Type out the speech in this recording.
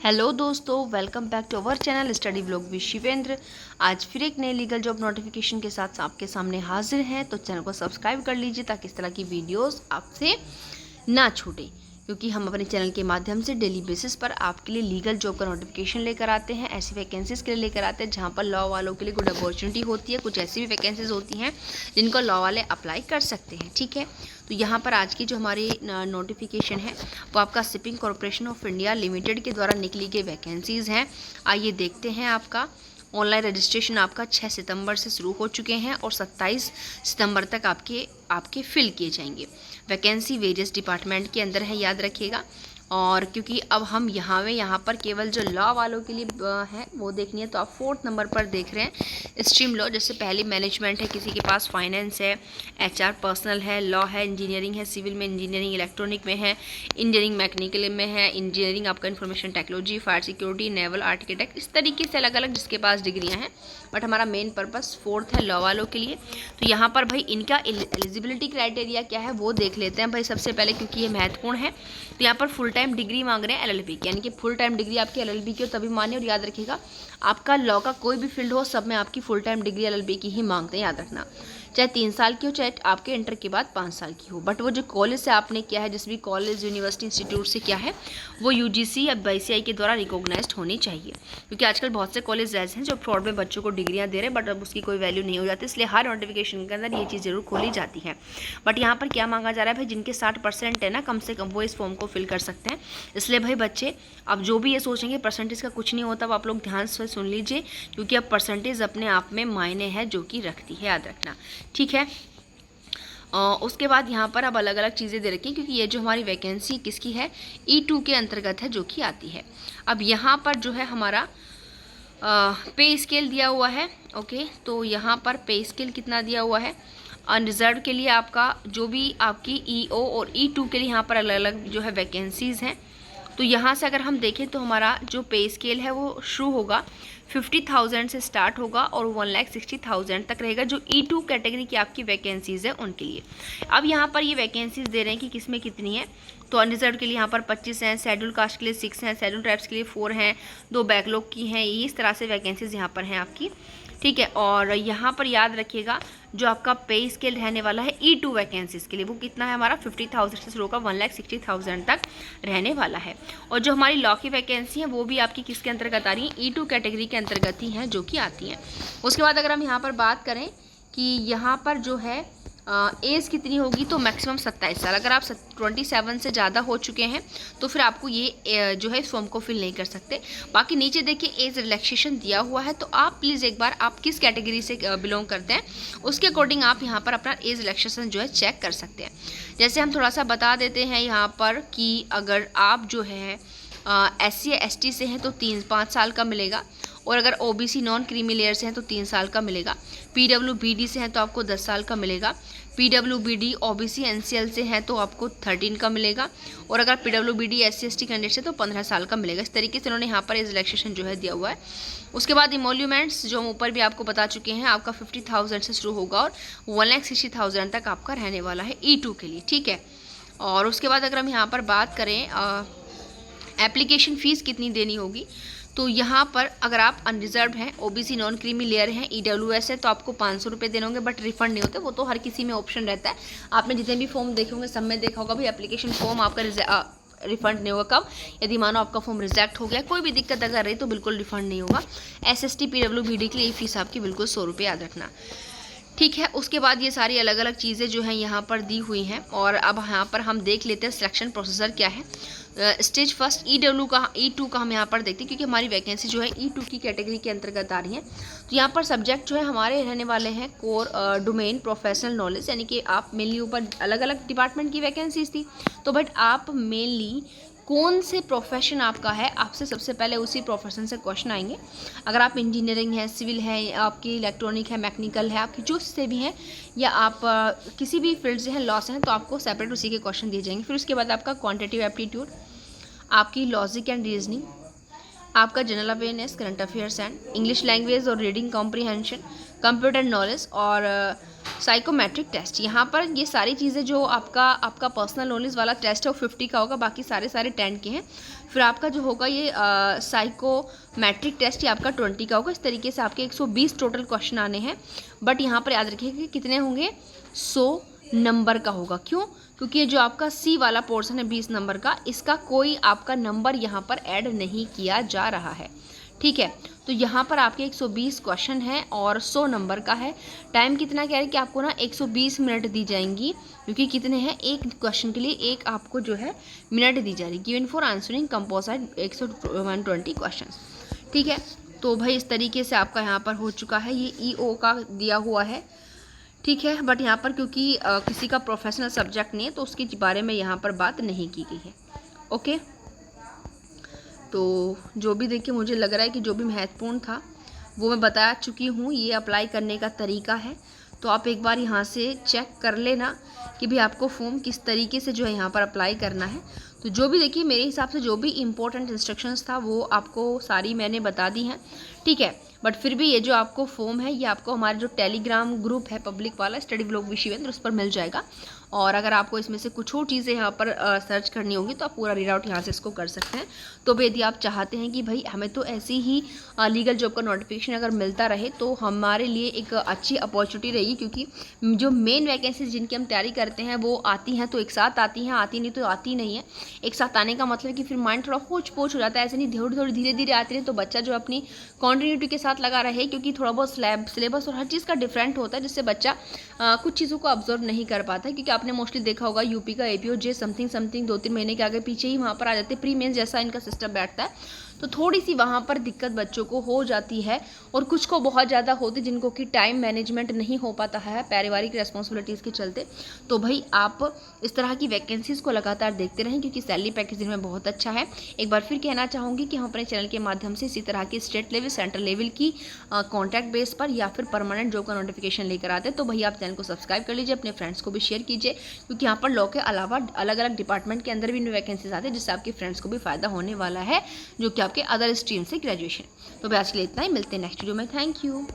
Hello दोस्तों, welcome back to our channel study blog with Shivendra. आज फिर एक नए लीगल जॉब नोटिफिकेशन के साथ आपके सामने हाजिर हैं। तो चैनल को सब्सक्राइब कर लीजिए ताकि इस तरह की वीडियोस आपसे ना छूटे, क्योंकि हम अपने चैनल के माध्यम से डेली बेसिस पर आपके लिए लीगल जॉब का नोटिफिकेशन लेकर आते हैं। ऐसी वैकेंसीज़ के लिए लेकर आते हैं जहां पर लॉ वालों के लिए गुड अपॉर्चुनिटी होती है। कुछ ऐसी भी वैकेंसीज़ होती हैं जिनको लॉ वाले अप्लाई कर सकते हैं। ठीक है, तो यहाँ पर आज की जो हमारी नोटिफिकेशन है वो आपका shipping corporation of India limited के द्वारा निकली गई वैकेंसीज़ हैं। आइए देखते हैं। आपका ऑनलाइन रजिस्ट्रेशन आपका 6 सितंबर से शुरू हो चुके हैं और 27 सितंबर तक आपके फिल किए जाएंगे। वैकेंसी वेरियस डिपार्टमेंट के अंदर है, याद रखिएगा। और क्योंकि अब हम यहाँ पर केवल जो लॉ वालों के लिए है वो देखनी है, तो आप 4th नंबर पर देख रहे हैं स्ट्रीम लॉ। जैसे पहली मैनेजमेंट है, किसी के पास फाइनेंस है, HR पर्सनल है, लॉ है, इंजीनियरिंग है, सिविल में इंजीनियरिंग, इलेक्ट्रॉनिक में है, इंजीनियरिंग मैकेनिकल में है, इंजीनियरिंग आपका information technology, fire security, naval architect, इस तरीके से अलग अलग जिसके पास डिग्रियाँ हैं। बट हमारा मेन पर्पस 4th है लॉ वालों के लिए। तो यहाँ पर भाई इनका एलिजिबिलिटी क्राइटेरिया क्या है वो देख लेते हैं भाई सबसे पहले, क्योंकि ये महत्वपूर्ण है। तो यहाँ पर फुल टाइम डिग्री मांग रहे हैं LLB की, यानी कि फुल टाइम डिग्री आपकी LLB की हो तभी मान्य। और याद रखिएगा, आपका लॉ का कोई भी फील्ड हो सब में आपकी फुल टाइम डिग्री LLB की ही मांगते हैं, याद रखना। चाहे 3 साल की हो, चाहे आपके इंटर के बाद 5 साल की हो। बट वो जो कॉलेज से आपने किया है, जिस भी कॉलेज यूनिवर्सिटी इंस्टीट्यूट से किया है, वो UGC या BCI के द्वारा रिकॉग्नाइज्ड होनी चाहिए। क्योंकि आजकल बहुत से कॉलेज ऐसे हैं जो फ्रॉड में बच्चों को डिग्रियां दे रहे हैं, बट अब उसकी कोई वैल्यू नहीं हो जाती। इसलिए हर नोटिफिकेशन के अंदर ये चीज़ जरूर खोली जाती है। बट यहाँ पर क्या मांगा जा रहा है भाई, जिनके 60% है ना कम से कम, वो इस फॉर्म को फिल कर सकते हैं। इसलिए भाई बच्चे अब जो भी ये सोचेंगे परसेंटेज का कुछ नहीं होता, अब आप लोग ध्यान से सुन लीजिए, क्योंकि अब परसेंटेज अपने आप में मायने है जो कि रखती है, याद रखना। ठीक है, उसके बाद यहाँ पर अब अलग अलग चीज़ें दे रखी हैं, क्योंकि ये जो हमारी वैकेंसी किसकी है, E2 के अंतर्गत है जो कि आती है। अब यहाँ पर जो है हमारा पे स्केल दिया हुआ है। ओके, तो यहाँ पर पे स्केल कितना दिया हुआ है, अनरिजर्व के लिए आपका जो भी आपकी EO और E2 के लिए यहाँ पर अलग अलग जो है वैकेंसीज़ हैं। तो यहाँ से अगर हम देखें तो हमारा जो पे स्केल है वो शुरू होगा 50,000 से स्टार्ट होगा और 1,60,000 तक रहेगा, जो E2 कैटेगरी की आपकी वैकेंसीज़ है उनके लिए। अब यहाँ पर ये वैकेंसीज़ दे रहे हैं कि किसमें कितनी है। तो अनरिजर्व के लिए यहाँ पर 25 हैं, शेड्यूल कास्ट के लिए 6 हैं, शेड्यूल ट्राइब्स के लिए 4 हैं, 2 बैकलॉग की हैं। इस तरह से वैकेंसीज़ यहाँ पर हैं आपकी। ठीक है, और यहाँ पर याद रखिएगा जो आपका पे स्केल रहने वाला है E2 वैकेंसीज़ के लिए, वो कितना है हमारा 50,000 से शुरू होकर 1,60,000 तक रहने वाला है। और जो हमारी लॉ की वैकेंसी है वो भी आपकी किसके अंतर्गत आ रही है, E2 कैटेगरी के अंतर्गत ही हैं जो कि आती हैं। उसके बाद अगर हम यहाँ पर बात करें कि यहाँ पर जो है एज कितनी होगी, तो मैक्सिमम 27 साल। अगर आप 27 से ज़्यादा हो चुके हैं तो फिर आपको ये जो है इस फॉर्म को फिल नहीं कर सकते। बाकी नीचे देखिए एज रिलैक्सेशन दिया हुआ है, तो आप प्लीज़ एक बार आप किस कैटेगरी से बिलोंग करते हैं उसके अकॉर्डिंग आप यहाँ पर अपना एज रिलैक्सेशन जो है चेक कर सकते हैं। जैसे हम थोड़ा सा बता देते हैं यहाँ पर कि अगर आप जो है SC या ST से हैं तो 3-5 साल का मिलेगा, और अगर OBC नॉन क्रीमी लेयर से हैं तो 3 साल का मिलेगा। PWBD से हैं तो आपको 10 साल का मिलेगा। PWBD OBC NCL से हैं तो आपको 13 का मिलेगा, और अगर PWBD SC ST कैंडिडेट से तो 15 साल का मिलेगा। इस तरीके से उन्होंने यहाँ पर एज रिलैक्सेशन जो है दिया हुआ है। उसके बाद इमोल्यूमेंट्स जो हम ऊपर भी आपको बता चुके हैं, आपका 50,000 से शुरू होगा और 1,60,000 तक आपका रहने वाला है E2 के लिए। ठीक है, और उसके बाद अगर हम यहाँ पर बात करें एप्लीकेशन फ़ीस कितनी देनी होगी, तो यहाँ पर अगर आप अनरिजर्व हैं, OBC नॉन क्रीमी लेयर हैं, EWS है, तो आपको 500 रुपये देने होंगे, बट रिफंड नहीं होते। वो तो हर किसी में ऑप्शन रहता है। आपने जितने भी फॉर्म देखे होंगे सब में देखा होगा भाई एप्लीकेशन फॉर्म आपका रिफंड नहीं होगा। कब, यदि मानो आपका फॉर्म रिजेक्ट हो गया, कोई भी दिक्कत अगर रही तो बिल्कुल रिफंड नहीं होगा। SST PWBD के लिए फीस आपकी बिल्कुल 100 रुपये, याद रखना। ठीक है, उसके बाद ये सारी अलग अलग चीज़ें जो हैं यहाँ पर दी हुई हैं। और अब यहाँ पर हम देख लेते हैं सिलेक्शन प्रोसीजर क्या है। स्टेज फर्स्ट E2 का हम यहाँ पर देखते हैं, क्योंकि हमारी वैकेंसी जो है E2 की कैटेगरी के अंतर्गत आ रही है। तो यहाँ पर सब्जेक्ट जो है हमारे रहने वाले हैं कोर डोमेन प्रोफेशनल नॉलेज, यानी कि आप मेनली ऊपर अलग अलग डिपार्टमेंट की वैकेंसीज थी, तो बट आप मेनली कौन से प्रोफेशन आपका है, आपसे सबसे पहले उसी प्रोफेशन से क्वेश्चन आएंगे। अगर आप इंजीनियरिंग है, सिविल है, आपकी इलेक्ट्रॉनिक है, मैकेनिकल है, आपकी जो से भी हैं, या आप किसी भी फील्ड से हैं, लॉ से हैं, तो आपको सेपरेट उसी के क्वेश्चन दिए जाएंगे। फिर उसके बाद आपका क्वांटिटेटिव एप्टीट्यूड, आपकी लॉजिक एंड रीजनिंग, आपका general awareness, current affairs and English language और रीडिंग कॉम्प्रीहेंशन, कंप्यूटर नॉलेज और साइकोमेट्रिक टेस्ट। यहाँ पर ये सारी चीज़ें जो आपका पर्सनल नॉलेज वाला टेस्ट है वो 50 का होगा, बाकी सारे 10 के हैं। फिर आपका जो होगा ये साइकोमेट्रिक टेस्ट ये आपका 20 का होगा। इस तरीके से आपके 120 टोटल क्वेश्चन आने हैं। बट यहाँ पर याद रखिए कि कितने होंगे, 100 नंबर का होगा। क्यों? क्योंकि ये जो आपका सी वाला पोर्शन है 20 नंबर का, इसका कोई आपका नंबर यहाँ पर ऐड नहीं किया जा रहा है। ठीक है, तो यहाँ पर आपके 120 क्वेश्चन हैं और 100 नंबर का है। टाइम कितना कह रहे हैं कि आपको ना 120 मिनट दी जाएंगी, क्योंकि कितने हैं, एक क्वेश्चन के लिए एक आपको जो है मिनट दी जा रही है। Given for answering composite 120 question. ठीक है, तो भाई इस तरीके से आपका यहाँ पर हो चुका है। ये EO का दिया हुआ है। ठीक है, बट यहाँ पर क्योंकि किसी का प्रोफेशनल सब्जेक्ट नहीं है तो उसके बारे में यहाँ पर बात नहीं की गई है। ओके, तो जो भी देखिए मुझे लग रहा है कि जो भी महत्वपूर्ण था वो मैं बता चुकी हूँ। ये अप्लाई करने का तरीका है, तो आप एक बार यहाँ से चेक कर लेना कि भाई आपको फॉर्म किस तरीके से जो है यहाँ पर अप्लाई करना है। तो जो भी देखिए मेरे हिसाब से जो भी इम्पोर्टेंट इंस्ट्रक्शंस था वो आपको सारी मैंने बता दी हैं। ठीक है, बट फिर भी ये जो आपको फॉर्म है ये आपको हमारे जो टेलीग्राम ग्रुप है पब्लिक वाला स्टडी ब्लॉग विद शिवेंद्र, उस पर मिल जाएगा। और अगर आपको इसमें से कुछ और चीज़ें यहाँ पर सर्च करनी होगी तो आप पूरा रीड आउट यहाँ से इसको कर सकते हैं। तो भी यदि आप चाहते हैं कि भाई हमें तो ऐसी ही लीगल जॉब का नोटिफिकेशन अगर मिलता रहे तो हमारे लिए एक अच्छी अपॉर्चुनिटी रहेगी, क्योंकि जो मेन वैकेंसीज जिनकी हम तैयारी करते हैं वो आती हैं तो एक साथ आती हैं, आती नहीं तो आती नहीं है। एक साथ आने का मतलब कि फिर माइंड थोड़ा होच पोच हो जाता है। ऐसे नहीं, थोड़ी धीरे धीरे आती है तो बच्चा जो अपनी कॉन्टिन्यूटी के साथ लगा रहे, क्योंकि थोड़ा बहुत सिलेबस और हर चीज़ का डिफरेंट होता है, जिससे बच्चा कुछ चीज़ों को ऑब्जर्व नहीं कर पाता है। क्योंकि आपने मोस्टली देखा होगा यूपी का APO समथिंग 2-3 महीने के आगे पीछे ही वहाँ पर आ जाते हैं, प्री मेंस जैसा इनका सिस्टम बैठता है। तो थोड़ी सी वहाँ पर दिक्कत बच्चों को हो जाती है, और कुछ को बहुत ज़्यादा होती जिनको कि टाइम मैनेजमेंट नहीं हो पाता है पारिवारिक रिस्पॉन्सिबिलिटीज़ के चलते। तो भाई आप इस तरह की वैकेंसीज़ को लगातार देखते रहें, क्योंकि सैलरी पैकेज इनमें बहुत अच्छा है। एक बार फिर कहना चाहूँगी कि हम अपने चैनल के माध्यम से इसी तरह की स्टेट लेवल, सेंट्रल लेवल की कॉन्टैक्ट बेस पर या फिर परमानेंट जॉब का नोटिफिकेशन लेकर आते हैं। तो भाई आप चैनल को सब्सक्राइब कर लीजिए, अपने फ्रेंड्स को भी शेयर कीजिए, क्योंकि यहाँ पर लॉ के अलावा अलग अलग डिपार्टमेंट के अंदर भी इनमें वैकेंसीज आते हैं, जिससे आपके फ्रेंड्स को भी फायदा होने वाला है जो कि आपके अदर स्ट्रीम से ग्रेजुएशन। तो आज के लिए इतना ही, मिलते हैं नेक्स्ट वीडियो में। Thank you.